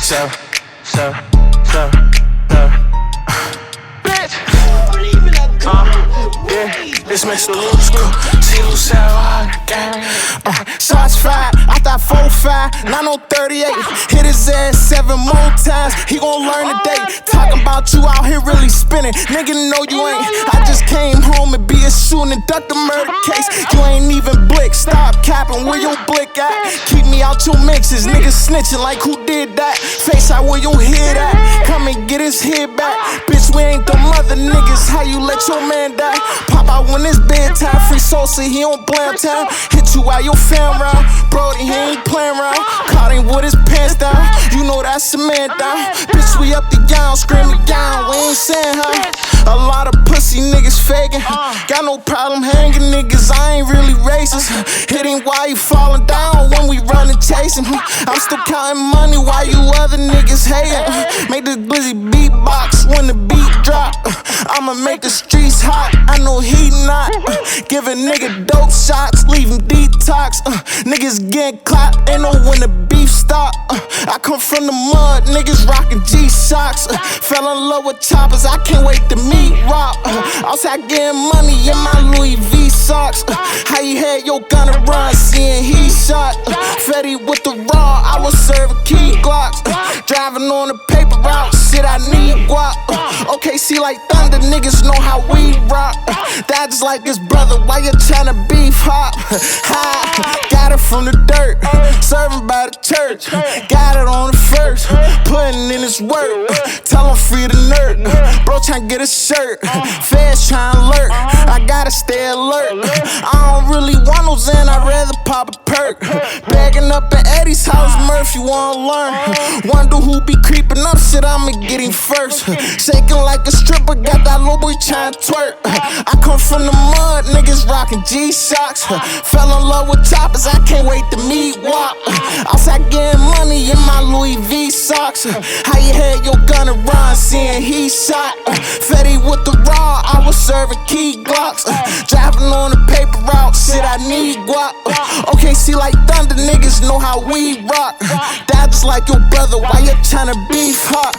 so, bitch. Yeah, it's Mr. LuScrew. See LuScrew hard gang. Shots fired, I thought 4-5, 938. Hit his ass 7 more times, he gon' learn today. Talking about you out here really spinning, nigga, no you ain't. I just came home and be a shooting and duck the murder case. You ain't even blick, stop capping, where your blick at? Keep me out your mixes, niggas snitching like who did that? Face out where your head at, come and get his head back. Bitch, we ain't them other niggas, how you let your man die? Pop out when it's bedtime, free Sosa, he on blam time. Hit you while your fam round, Brody, he ain't playing around. Caught him with his pants down, you know that's a man down. Bitch, we up the gown, screaming down, we ain't saying huh. A lot of pussy niggas faking, got no problem hanging niggas, I ain't really racist. Hitting while you falling down when we running chasing. I'm still counting money while you other niggas hating. Make this blizzy beatbox when the beat drop. I'ma make the streets hot, I know he not. Give a nigga dope shots, leave him detox. Niggas getting clapped, ain't know when the beef stop. I come from the mud, niggas rockin' G-Shocks. Fell in love with choppers, I can't wait to meet Rock. Outside getting money in my Louis V socks. How you had your gun to run, seeing he shot. Fetty with the raw, I was serving key Glocks. Driving on the paper route, shit I need guap. Okay, see like thunder, niggas know how we rock. That just like his brother, why you tryna beef hop? Got it from the dirt, serving by the church. Got it on the first, putting in his work. Tell him free the nerd, bro tryna get a shirt. Feds tryna lurk, I gotta stay alert. I don't really want no Zen, I'd rather pop a perk. Bagging up at Eddie's house, Murph, you wanna learn? Wonder who be creeping up, shit, I'ma get him first. Shaking like a stripper, got that little boy tryna twerk. I come from the mud, niggas rockin' G-Shocks. Fell in love with choppers, I can't wait to meet Wop. Outside getting money in my Louis V socks. How you had your gun to run, seeing he shot. Fetty with the raw, I was serving key Glocks. Driving on the paper route, shit I need guap. Okay, see like thunder, niggas know how we rock. That just like your brother, why you tryna beef hot?